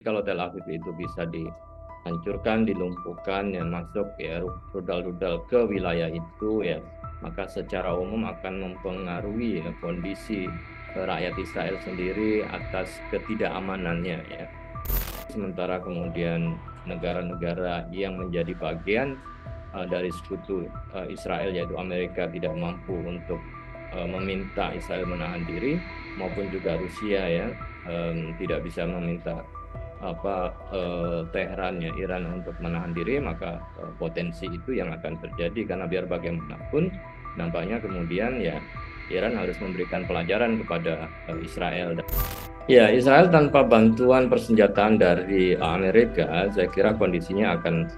Kalau Tel Aviv itu bisa dihancurkan, dilumpuhkan, ya masuk ya rudal-rudal ke wilayah itu ya, maka secara umum akan mempengaruhi ya kondisi rakyat Israel sendiri atas ketidakamanannya ya. Sementara kemudian negara-negara yang menjadi bagian dari sekutu Israel yaitu Amerika tidak mampu untuk meminta Israel menahan diri, maupun juga Rusia ya tidak bisa meminta Teheran ya Iran untuk menahan diri, maka potensi itu yang akan terjadi karena biar bagaimanapun nampaknya kemudian ya Iran harus memberikan pelajaran kepada Israel. Ya, Israel tanpa bantuan persenjataan dari Amerika, saya kira kondisinya akan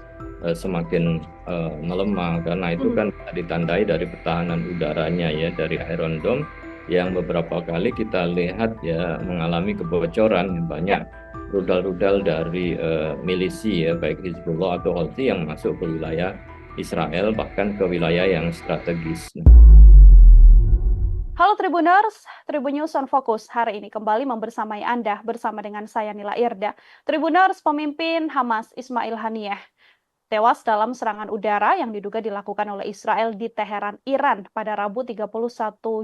semakin melemah karena itu kan bisa ditandai dari pertahanan udaranya ya, dari Iron Dome yang beberapa kali kita lihat ya mengalami kebocoran banyak rudal-rudal dari milisi ya, baik Hizbullah atau Houthi yang masuk ke wilayah Israel, bahkan ke wilayah yang strategis. Halo Tribuners, Tribun News on Focus hari ini kembali membersamai Anda bersama dengan saya Nila Irda. Tribuners, pemimpin Hamas Ismail Haniyeh tewas dalam serangan udara yang diduga dilakukan oleh Israel di Teheran, Iran pada Rabu 31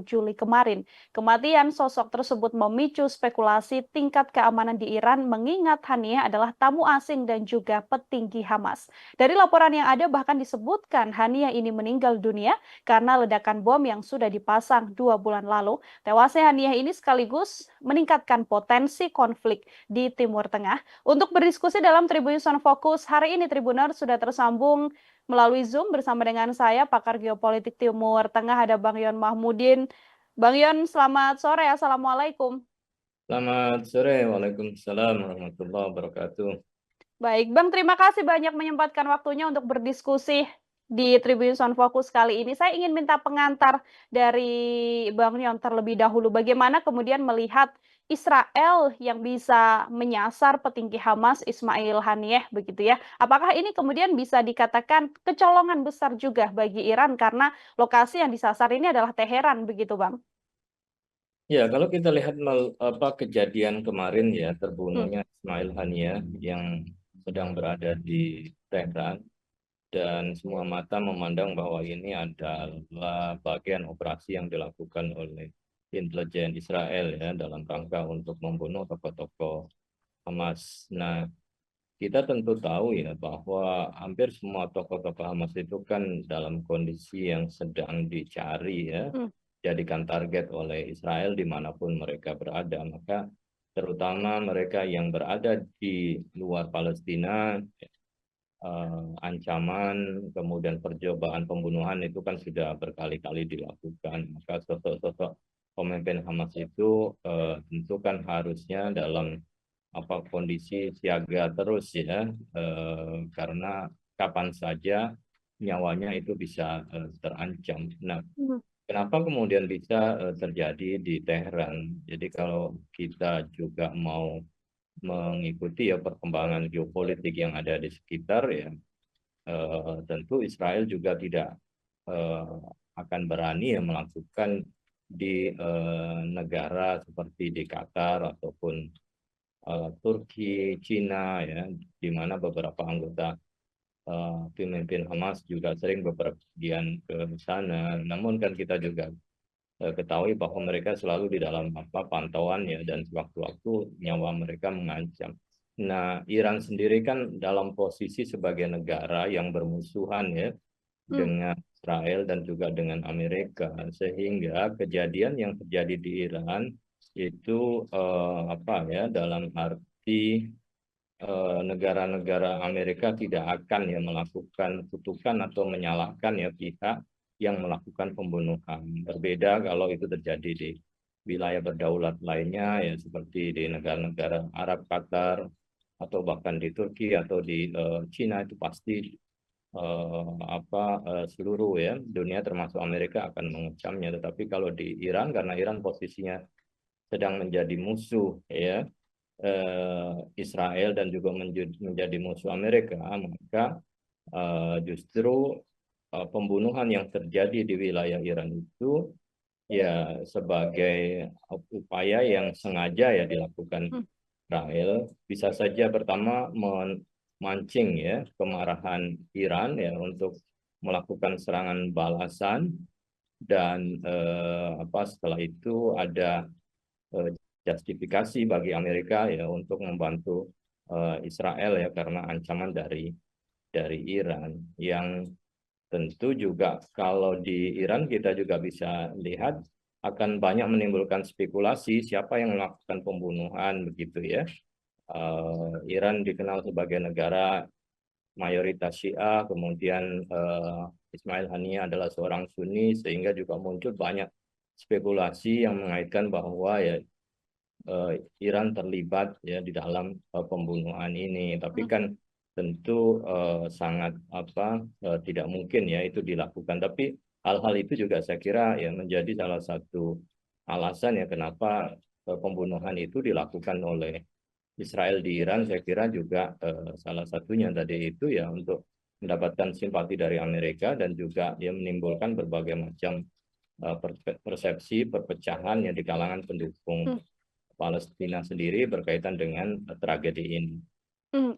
Juli kemarin. Kematian sosok tersebut memicu spekulasi tingkat keamanan di Iran mengingat Haniyeh adalah tamu asing dan juga petinggi Hamas. Dari laporan yang ada bahkan disebutkan Haniyeh ini meninggal dunia karena ledakan bom yang sudah dipasang 2 bulan lalu. Tewasnya Haniyeh ini sekaligus meningkatkan potensi konflik di Timur Tengah. Untuk berdiskusi dalam Tribun News on Focus, hari ini Tribuner sudah tersambung melalui Zoom bersama dengan saya, pakar geopolitik Timur Tengah, ada Bang Yon Mahmudin. Bang Yon, selamat sore. Assalamualaikum. Selamat sore, Waalaikumsalam warahmatullahi wabarakatuh. Baik, Bang, terima kasih banyak menyempatkan waktunya untuk berdiskusi di Tribun Sound Focus kali ini. Saya ingin minta pengantar dari Bang Yon terlebih dahulu. Bagaimana kemudian melihat Israel yang bisa menyasar petinggi Hamas Ismail Haniyeh begitu ya. Apakah ini kemudian bisa dikatakan kecolongan besar juga bagi Iran karena lokasi yang disasar ini adalah Teheran begitu, Bang? Ya, kalau kita lihat kejadian kemarin ya Hmm. terbunuhnya Ismail Haniyeh yang sedang berada di Tehran, dan semua mata memandang bahwa ini adalah bagian operasi yang dilakukan oleh intelijen Israel ya dalam rangka untuk membunuh tokoh-tokoh Hamas. Nah, kita tentu tahu ya bahwa hampir semua tokoh-tokoh Hamas itu kan dalam kondisi yang sedang dicari ya, Hmm. jadikan target oleh Israel dimanapun mereka berada. Maka terutama mereka yang berada di luar Palestina, ancaman, kemudian percobaan pembunuhan itu kan sudah berkali-kali dilakukan. Maka sosok-sosok pemimpin Hamas itu tentu kan harusnya dalam kondisi siaga terus ya, karena kapan saja nyawanya itu bisa terancam. Nah, Hmm. kenapa kemudian bisa terjadi di Teheran? Jadi kalau kita juga mau mengikuti ya perkembangan geopolitik yang ada di sekitar ya, tentu Israel juga tidak eh, akan berani ya melakukan di negara seperti di Qatar ataupun Turki, Cina ya, di mana beberapa anggota pemimpin Hamas juga sering bepergian ke sana. Namun kan kita juga ketahui bahwa mereka selalu di dalam pantauan ya, dan sewaktu-waktu nyawa mereka mengancam. Nah, Iran sendiri kan dalam posisi sebagai negara yang bermusuhan ya Hmm. dengan Israel dan juga dengan Amerika, sehingga kejadian yang terjadi di Iran itu dalam arti negara-negara Amerika tidak akan ya melakukan kutukan atau menyalahkan ya pihak yang melakukan pembunuhan. Berbeda kalau itu terjadi di wilayah berdaulat lainnya ya, seperti di negara-negara Arab, Qatar, atau bahkan di Turki atau di Cina, itu pasti seluruh ya dunia termasuk Amerika akan mengecamnya. Tetapi kalau di Iran, karena Iran posisinya sedang menjadi musuh ya Israel dan juga menjadi musuh Amerika, maka justru pembunuhan yang terjadi di wilayah Iran itu ya sebagai upaya yang sengaja ya dilakukan Israel bisa saja pertama memancing ya kemarahan Iran ya untuk melakukan serangan balasan dan setelah itu ada eh, justifikasi bagi Amerika ya untuk membantu Israel ya karena ancaman dari Iran yang tentu juga kalau di Iran kita juga bisa lihat akan banyak menimbulkan spekulasi siapa yang melakukan pembunuhan begitu ya. Iran dikenal sebagai negara mayoritas Syiah, kemudian Ismail Haniyeh adalah seorang Sunni, sehingga juga muncul banyak spekulasi yang mengaitkan bahwa ya Iran terlibat ya di dalam pembunuhan ini. Tapi kan tentu sangat tidak mungkin ya itu dilakukan. Tapi hal-hal itu juga saya kira ya menjadi salah satu alasan ya kenapa pembunuhan itu dilakukan oleh Israel di Iran. Saya kira juga salah satunya tadi itu ya untuk mendapatkan simpati dari Amerika dan juga ya menimbulkan berbagai macam persepsi perpecahan yang di kalangan pendukung Palestina sendiri berkaitan dengan tragedi ini.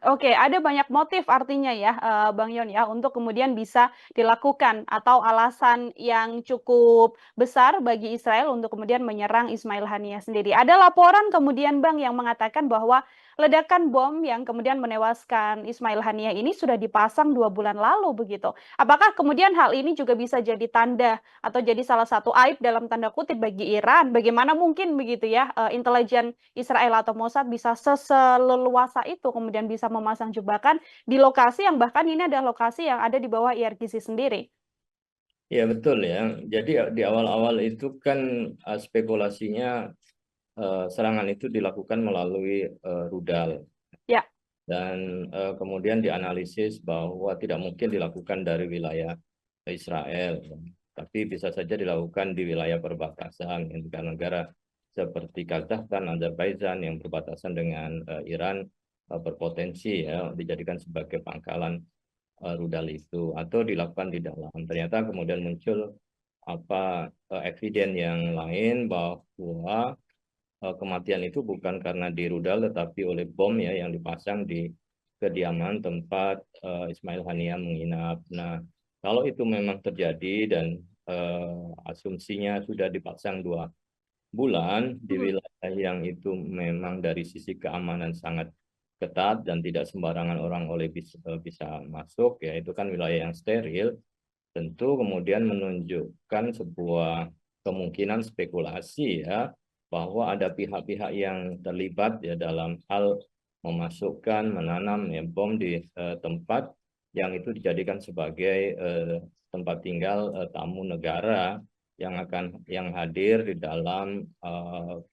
Oke, ada banyak motif artinya ya, Bang Yon ya, untuk kemudian bisa dilakukan atau alasan yang cukup besar bagi Israel untuk kemudian menyerang Ismail Haniyeh sendiri. Ada laporan kemudian Bang yang mengatakan bahwa ledakan bom yang kemudian menewaskan Ismail Haniyeh ini sudah dipasang 2 bulan lalu begitu. Apakah kemudian hal ini juga bisa jadi tanda atau jadi salah satu aib dalam tanda kutip bagi Iran? Bagaimana mungkin begitu ya, intelijen Israel atau Mossad bisa seleluasa itu kemudian bisa memasang jebakan di lokasi yang bahkan ini adalah lokasi yang ada di bawah IRGC sendiri. Ya betul ya. Jadi di awal-awal itu kan spekulasinya serangan itu dilakukan melalui rudal Ya. dan kemudian dianalisis bahwa tidak mungkin dilakukan dari wilayah Israel, tapi bisa saja dilakukan di wilayah perbatasan negara-negara seperti Kazakhstan, Azerbaijan yang berbatasan dengan Iran berpotensi ya dijadikan sebagai pangkalan rudal itu atau dilakukan di dalam. Ternyata kemudian muncul eviden yang lain bahwa kematian itu bukan karena di rudal tetapi oleh bom ya yang dipasang di kediaman tempat Ismail Haniyeh menginap. Nah, kalau itu memang terjadi dan asumsinya sudah dipasang 2 bulan di wilayah yang itu memang dari sisi keamanan sangat ketat dan tidak sembarangan orang bisa masuk ya itu kan wilayah yang steril, tentu kemudian menunjukkan sebuah kemungkinan spekulasi ya bahwa ada pihak-pihak yang terlibat ya dalam hal memasukkan menanam ya, bom di tempat yang itu dijadikan sebagai tempat tinggal tamu negara yang hadir di dalam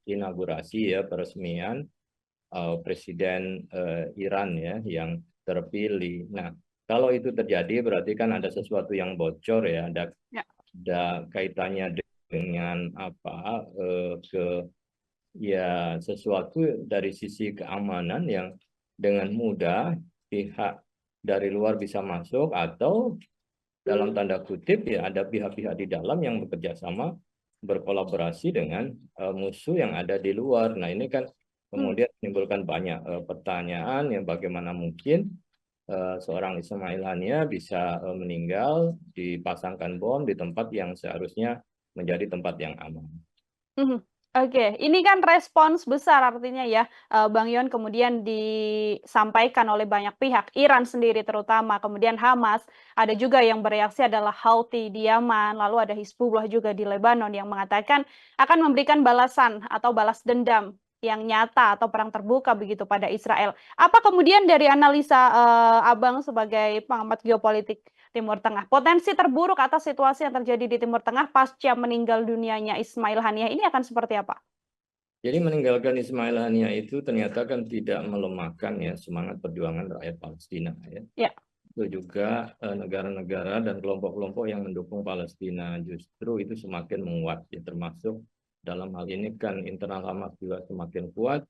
inaugurasi ya peresmian Presiden Iran ya yang terpilih. Nah, kalau itu terjadi berarti kan ada sesuatu yang bocor ya, Ya. ada kaitannya dengan ya sesuatu dari sisi keamanan yang dengan mudah pihak dari luar bisa masuk atau dalam tanda kutip ya ada pihak-pihak di dalam yang bekerja sama berkolaborasi dengan musuh yang ada di luar. Nah, ini kan kemudian menimbulkan banyak pertanyaan yang bagaimana mungkin seorang Ismail Haniyeh bisa meninggal dipasangkan bom di tempat yang seharusnya menjadi tempat yang aman. Oke, ini kan respons besar artinya ya, Bang Yon kemudian disampaikan oleh banyak pihak, Iran sendiri terutama, kemudian Hamas, ada juga yang bereaksi adalah Houthi di Yaman, lalu ada Hizbullah juga di Lebanon yang mengatakan akan memberikan balasan atau balas dendam yang nyata atau perang terbuka begitu pada Israel. Apa kemudian dari analisa Abang sebagai pengamat geopolitik Timur Tengah, potensi terburuk atas situasi yang terjadi di Timur Tengah pasca meninggal dunianya Ismail Haniyeh ini akan seperti apa? Jadi meninggalkan Ismail Haniyeh itu ternyata kan tidak melemahkan ya semangat perjuangan rakyat Palestina ya. Ya. Itu juga negara-negara dan kelompok-kelompok yang mendukung Palestina justru itu semakin menguat ya termasuk dalam hal ini kan internal Hamas juga semakin kuat.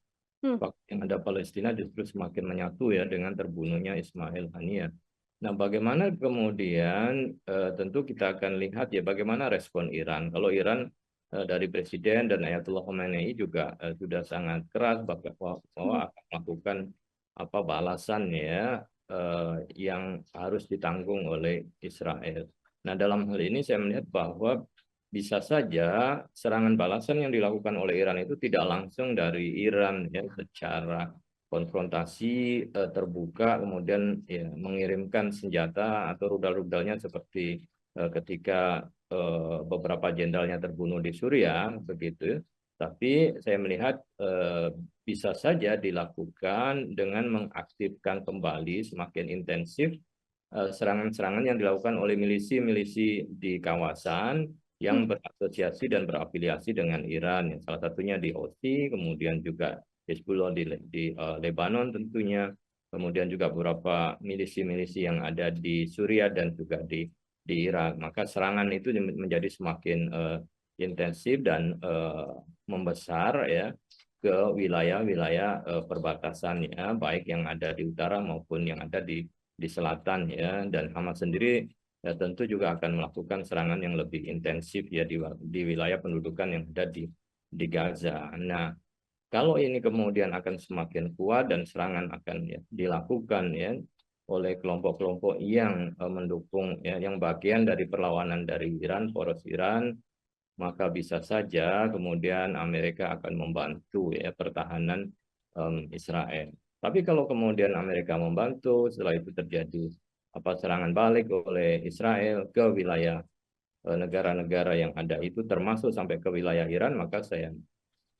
Yang ada Palestina justru semakin menyatu ya dengan terbunuhnya Ismail Haniyeh. Nah, bagaimana kemudian tentu kita akan lihat ya bagaimana respon Iran. Kalau Iran dari Presiden dan Ayatollah Khamenei juga sudah sangat keras bahwa akan melakukan balasan ya yang harus ditanggung oleh Israel. Nah, dalam hal ini saya melihat bahwa bisa saja serangan balasan yang dilakukan oleh Iran itu tidak langsung dari Iran ya secara konfrontasi terbuka kemudian ya mengirimkan senjata atau rudal-rudalnya seperti ketika beberapa jenderalnya terbunuh di Suriah begitu. Tapi saya melihat bisa saja dilakukan dengan mengaktifkan kembali semakin intensif serangan-serangan yang dilakukan oleh milisi-milisi di kawasan yang berasosiasi dan berafiliasi dengan Iran. Salah satunya di Houthi, kemudian juga Hezbollah di Lebanon tentunya, kemudian juga beberapa milisi-milisi yang ada di Suriah dan juga di Irak. Maka serangan itu menjadi semakin intensif dan membesar ya ke wilayah-wilayah perbatasannya, baik yang ada di utara maupun yang ada di selatan ya. Dan Hamas sendiri ya tentu juga akan melakukan serangan yang lebih intensif ya di wilayah pendudukan yang ada di Gaza. Nah, kalau ini kemudian akan semakin kuat dan serangan akan ya, dilakukan ya oleh kelompok-kelompok yang mendukung ya, yang bagian dari perlawanan dari Iran, poros Iran, maka bisa saja kemudian Amerika akan membantu ya pertahanan Israel. Tapi kalau kemudian Amerika membantu, setelah itu terjadi serangan balik oleh Israel ke wilayah negara-negara yang ada itu termasuk sampai ke wilayah Iran, maka saya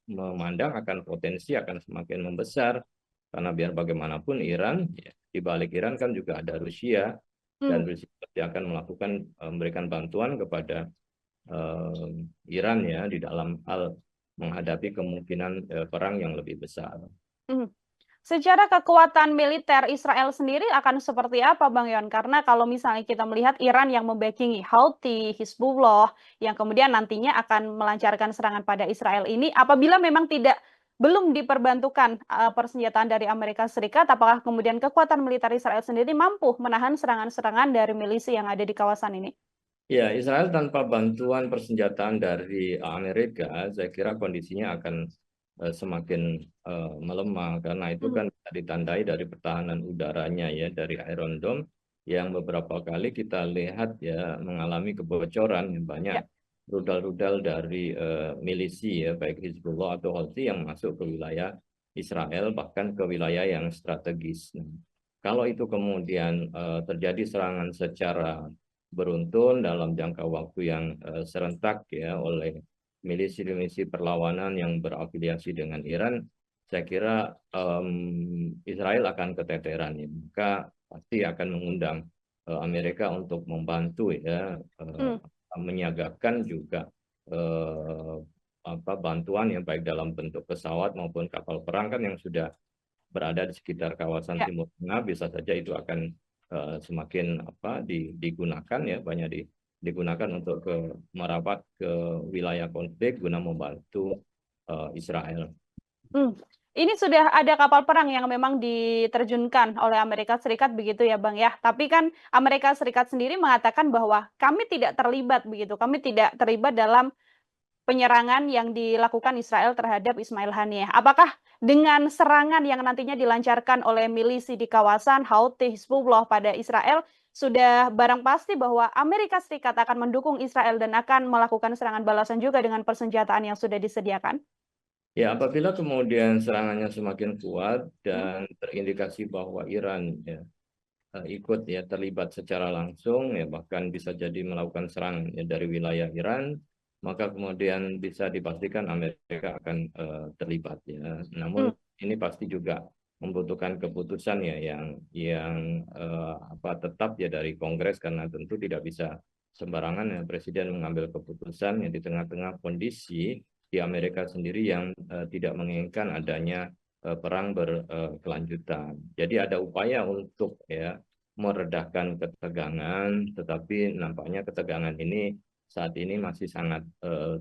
memandang akan potensi akan semakin membesar karena biar bagaimanapun Iran ya, di balik Iran kan juga ada Rusia dan Rusia pasti akan melakukan memberikan bantuan kepada Iran ya di dalam hal menghadapi kemungkinan perang yang lebih besar. Secara kekuatan militer Israel sendiri akan seperti apa, Bang Yon? Karena kalau misalnya kita melihat Iran yang membackingi Houthi, Hizbullah, yang kemudian nantinya akan melancarkan serangan pada Israel ini, apabila memang belum diperbantukan persenjataan dari Amerika Serikat, apakah kemudian kekuatan militer Israel sendiri mampu menahan serangan-serangan dari milisi yang ada di kawasan ini? Ya, Israel tanpa bantuan persenjataan dari Amerika, saya kira kondisinya akan semakin melemah karena itu kan ditandai dari pertahanan udaranya ya dari Iron Dome yang beberapa kali kita lihat ya mengalami kebocoran banyak rudal-rudal dari milisi ya baik Hizbullah atau Houthi yang masuk ke wilayah Israel bahkan ke wilayah yang strategis. Nah, kalau itu kemudian terjadi serangan secara beruntun dalam jangka waktu yang serentak ya oleh milisi-milisi perlawanan yang berafiliasi dengan Iran, saya kira Israel akan keteteran ya. Maka pasti akan mengundang Amerika untuk membantu ya menyiagakan juga bantuan yang baik dalam bentuk pesawat maupun kapal perang kan yang sudah berada di sekitar kawasan Timur Tengah, bisa saja itu akan semakin digunakan ya banyak digunakan untuk merapat ke wilayah konflik guna membantu Israel. Ini sudah ada kapal perang yang memang diterjunkan oleh Amerika Serikat begitu ya Bang ya. Tapi kan Amerika Serikat sendiri mengatakan bahwa kami tidak terlibat begitu. Kami tidak terlibat dalam penyerangan yang dilakukan Israel terhadap Ismail Haniyeh. Apakah dengan serangan yang nantinya dilancarkan oleh milisi di kawasan Houthi Hizbullah pada Israel, sudah barang pasti bahwa Amerika Serikat akan mendukung Israel dan akan melakukan serangan balasan juga dengan persenjataan yang sudah disediakan? Ya, apabila kemudian serangannya semakin kuat dan terindikasi bahwa Iran ya, ikut ya terlibat secara langsung ya bahkan bisa jadi melakukan serangan ya, dari wilayah Iran, maka kemudian bisa dipastikan Amerika akan terlibat ya. Namun ini pasti juga membutuhkan keputusan ya yang tetap ya dari Kongres karena tentu tidak bisa sembarangan ya Presiden mengambil keputusan ya di tengah-tengah kondisi di Amerika sendiri yang tidak menginginkan adanya perang berkelanjutan. Jadi ada upaya untuk ya meredakan ketegangan, tetapi nampaknya ketegangan ini saat ini masih sangat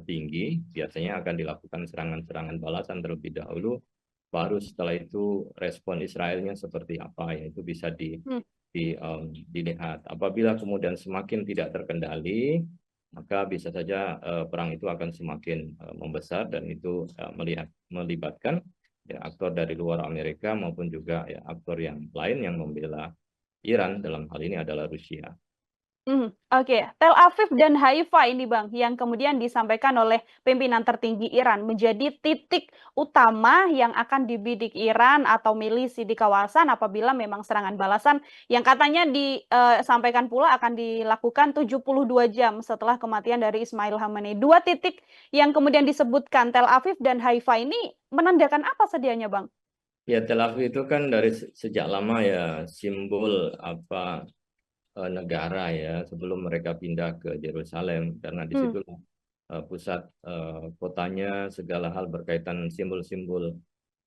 tinggi. Biasanya akan dilakukan serangan-serangan balasan terlebih dahulu, baru setelah itu respon Israelnya seperti apa ya itu bisa dilihat. Apabila kemudian semakin tidak terkendali, maka bisa saja perang itu akan semakin membesar, dan itu melibatkan ya, aktor dari luar Amerika maupun juga ya, aktor yang lain yang membela Iran, dalam hal ini adalah Rusia. Oke. Tel Aviv dan Haifa ini Bang, yang kemudian disampaikan oleh pimpinan tertinggi Iran menjadi titik utama yang akan dibidik Iran atau milisi di kawasan apabila memang serangan balasan yang katanya disampaikan pula akan dilakukan 72 jam setelah kematian dari Ismail Khamenei. Dua titik yang kemudian disebutkan Tel Aviv dan Haifa ini menandakan apa sedianya Bang? Ya, Tel Aviv itu kan dari sejak lama ya simbol negara ya, sebelum mereka pindah ke Yerusalem, karena di situ pusat kotanya, segala hal berkaitan simbol-simbol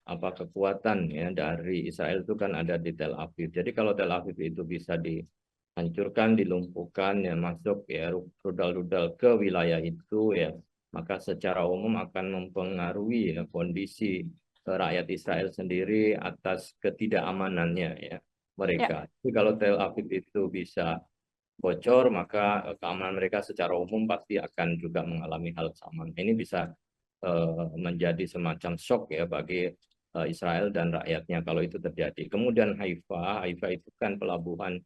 kekuatan ya dari Israel itu kan ada di Tel Aviv. Jadi kalau Tel Aviv itu bisa dihancurkan, dilumpuhkan ya, masuk ya rudal-rudal ke wilayah itu ya, maka secara umum akan mempengaruhi ya kondisi rakyat Israel sendiri atas ketidakamanannya ya Ya. mereka. Jadi kalau Tel Aviv itu bisa bocor, maka keamanan mereka secara umum pasti akan juga mengalami hal sama. Ini bisa menjadi semacam shock ya bagi Israel dan rakyatnya kalau itu terjadi. Kemudian Haifa itu kan pelabuhan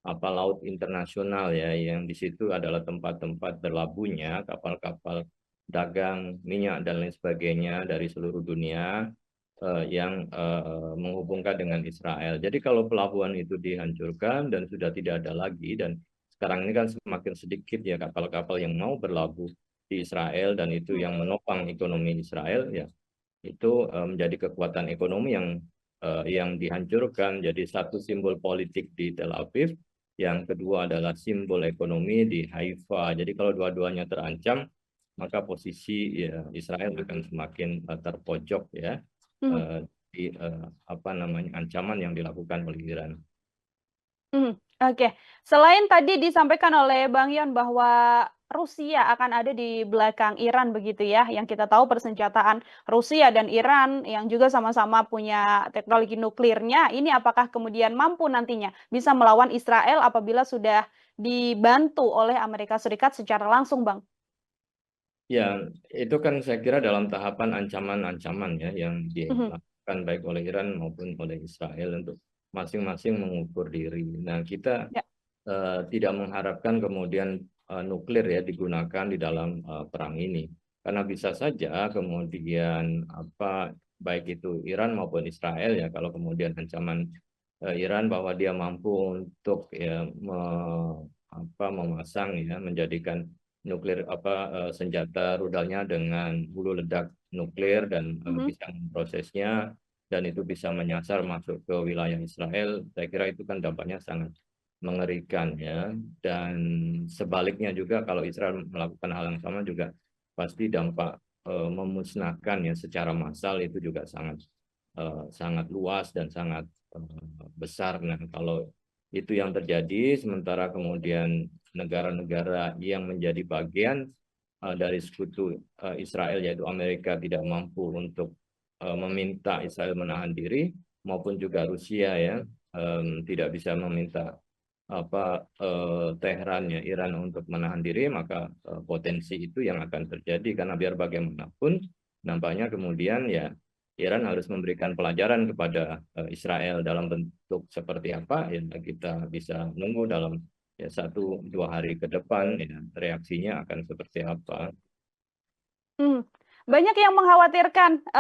laut internasional ya, yang di situ adalah tempat-tempat berlabuhnya kapal-kapal dagang minyak dan lain sebagainya dari seluruh dunia yang menghubungkan dengan Israel. Jadi kalau pelabuhan itu dihancurkan dan sudah tidak ada lagi, dan sekarang ini kan semakin sedikit ya kapal-kapal yang mau berlabuh di Israel, dan itu yang menopang ekonomi Israel ya, itu menjadi kekuatan ekonomi yang dihancurkan. Jadi satu simbol politik di Tel Aviv, yang kedua adalah simbol ekonomi di Haifa. Jadi kalau dua-duanya terancam, maka posisi ya, Israel akan semakin terpojok ya di ancaman yang dilakukan oleh Iran. Oke. Selain tadi disampaikan oleh Bang Yon bahwa Rusia akan ada di belakang Iran begitu ya, yang kita tahu persenjataan Rusia dan Iran yang juga sama-sama punya teknologi nuklirnya, ini apakah kemudian mampu nantinya bisa melawan Israel apabila sudah dibantu oleh Amerika Serikat secara langsung, Bang? Ya, itu kan saya kira dalam tahapan ancaman-ancaman ya yang dilakukan baik oleh Iran maupun oleh Israel untuk masing-masing mengukur diri. Nah, kita Ya. tidak mengharapkan kemudian nuklir ya digunakan di dalam perang ini, karena bisa saja kemudian baik itu Iran maupun Israel ya, kalau kemudian ancaman Iran bahwa dia mampu untuk ya memasang ya, menjadikan nuklir senjata rudalnya dengan hulu ledak nuklir, dan bisa memprosesnya, dan itu bisa menyasar masuk ke wilayah Israel. Saya kira itu kan dampaknya sangat mengerikan ya, dan sebaliknya juga kalau Israel melakukan hal yang sama juga pasti dampak memusnahkan ya secara massal itu juga sangat luas dan sangat besar. Nah, kalau itu yang terjadi, sementara kemudian negara-negara yang menjadi bagian dari sekutu Israel, yaitu Amerika, tidak mampu untuk meminta Israel menahan diri, maupun juga Rusia ya tidak bisa meminta Teheran ya, Iran, untuk menahan diri, maka potensi itu yang akan terjadi, karena biar bagaimanapun nampaknya kemudian ya Iran harus memberikan pelajaran kepada Israel. Dalam bentuk seperti apa ya, kita bisa nunggu dalam ya 1-2 hari ke depan ya, reaksinya akan seperti apa. Banyak yang mengkhawatirkan,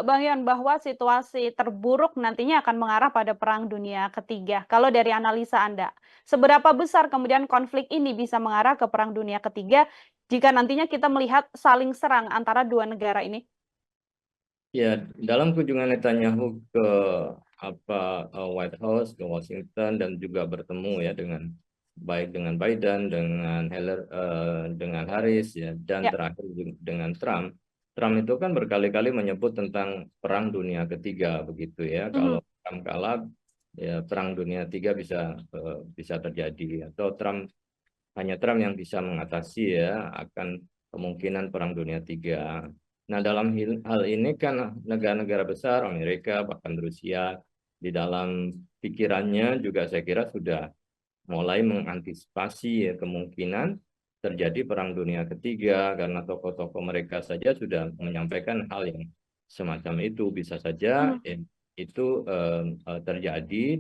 Bang Yon, bahwa situasi terburuk nantinya akan mengarah pada Perang Dunia Ketiga. Kalau dari analisa Anda, seberapa besar kemudian konflik ini bisa mengarah ke Perang Dunia Ketiga jika nantinya kita melihat saling serang antara dua negara ini? Ya, dalam kunjungan Netanyahu ke White House, ke Washington, dan juga bertemu ya baik dengan Biden, dengan Harris ya, dan Ya. terakhir dengan Trump. Trump itu kan berkali-kali menyebut tentang Perang Dunia Ketiga begitu ya. Kalau Trump kalah, ya Perang Dunia Ketiga bisa terjadi, atau hanya Trump yang bisa mengatasi ya akan kemungkinan Perang Dunia Ketiga. Nah, dalam hal ini kan negara-negara besar, Amerika, bahkan Rusia, di dalam pikirannya juga saya kira sudah mulai mengantisipasi ya, kemungkinan terjadi Perang Dunia Ketiga, karena tokoh-tokoh mereka saja sudah menyampaikan hal yang semacam itu. Bisa saja itu terjadi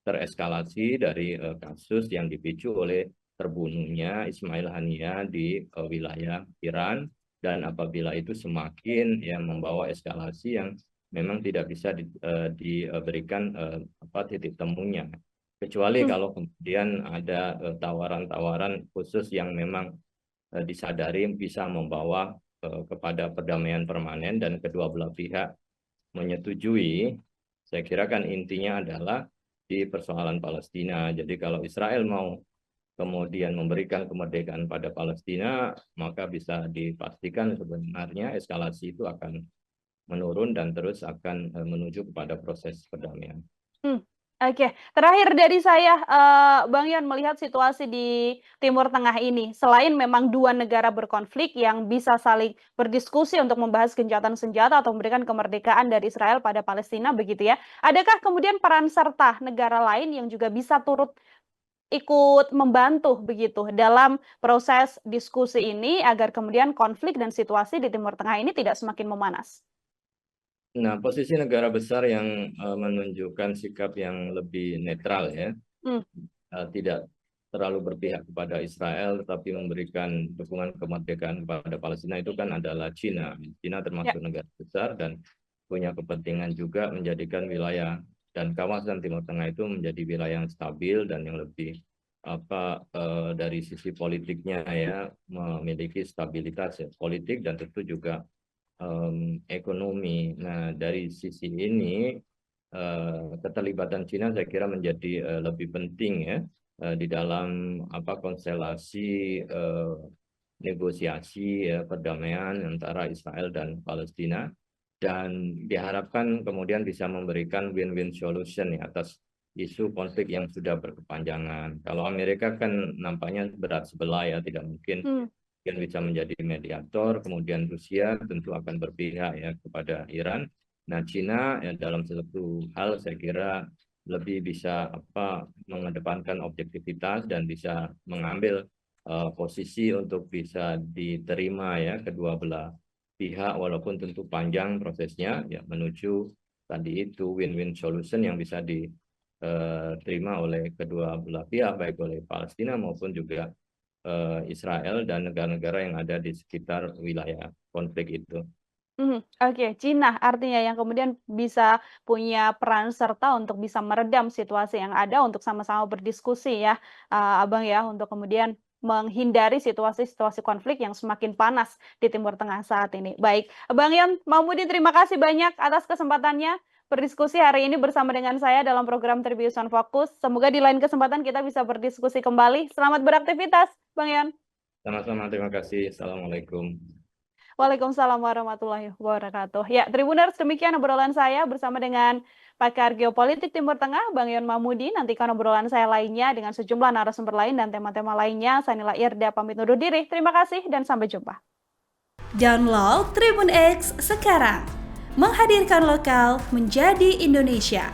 tereskalasi dari kasus yang dipicu oleh terbunuhnya Ismail Haniyah di wilayah Iran, dan apabila itu semakin membawa eskalasi yang memang tidak bisa diberikan titik temunya, kecuali kalau kemudian ada tawaran-tawaran khusus yang memang disadari bisa membawa kepada perdamaian permanen dan kedua belah pihak menyetujui. Saya kira kan intinya adalah di persoalan Palestina. Jadi kalau Israel mau kemudian memberikan kemerdekaan pada Palestina, maka bisa dipastikan sebenarnya eskalasi itu akan menurun dan terus akan menuju kepada proses perdamaian. Oke, terakhir dari saya, Bang Yon, melihat situasi di Timur Tengah ini, selain memang dua negara berkonflik yang bisa saling berdiskusi untuk membahas gencatan senjata atau memberikan kemerdekaan dari Israel pada Palestina, begitu ya, adakah kemudian peran serta negara lain yang juga bisa turut ikut membantu begitu dalam proses diskusi ini agar kemudian konflik dan situasi di Timur Tengah ini tidak semakin memanas? Nah, posisi negara besar yang menunjukkan sikap yang lebih netral tidak terlalu berpihak kepada Israel, tetapi memberikan dukungan kemerdekaan kepada Palestina itu kan adalah Cina. Cina termasuk negara besar dan punya kepentingan juga menjadikan wilayah dan kawasan Timur Tengah itu menjadi wilayah yang stabil dan yang lebih dari sisi politiknya memiliki stabilitas politik dan tentu juga ekonomi. Nah, dari sisi ini keterlibatan Cina saya kira menjadi lebih penting di dalam konstelasi negosiasi perdamaian antara Israel dan Palestina, dan diharapkan kemudian bisa memberikan win-win solution atas isu konflik yang sudah berkepanjangan. Kalau Amerika kan nampaknya berat sebelah tidak mungkin yang bisa menjadi mediator, kemudian Rusia tentu akan berpihak kepada Iran. Nah, Cina dalam satu hal saya kira lebih bisa mengedepankan objektivitas dan bisa mengambil posisi untuk bisa diterima kedua belah pihak, walaupun tentu panjang prosesnya menuju tadi itu win-win solution yang bisa diterima oleh kedua belah pihak, baik oleh Palestina maupun juga Israel dan negara-negara yang ada di sekitar wilayah konflik itu. Oke, Cina artinya yang kemudian bisa punya peran serta untuk bisa meredam situasi yang ada untuk sama-sama berdiskusi ya, Abang ya, untuk kemudian menghindari situasi-situasi konflik yang semakin panas di Timur Tengah saat ini. Baik, Bang Yon Mahmudi, terima kasih banyak atas kesempatannya berdiskusi hari ini bersama dengan saya dalam program Tribun Fokus. Semoga di lain kesempatan kita bisa berdiskusi kembali. Selamat beraktivitas, Bang Yon. Sama-sama, terima kasih. Assalamualaikum. Waalaikumsalam warahmatullahi wabarakatuh. Ya, Tribuners, demikian obrolan saya bersama dengan pakar geopolitik Timur Tengah, Bang Yon Mahmudi. Nantikan obrolan saya lainnya dengan sejumlah narasumber lain dan tema-tema lainnya. Saya Nila Irda pamit undur diri. Terima kasih dan sampai jumpa. Download Tribun X sekarang. Menghadirkan lokal menjadi Indonesia.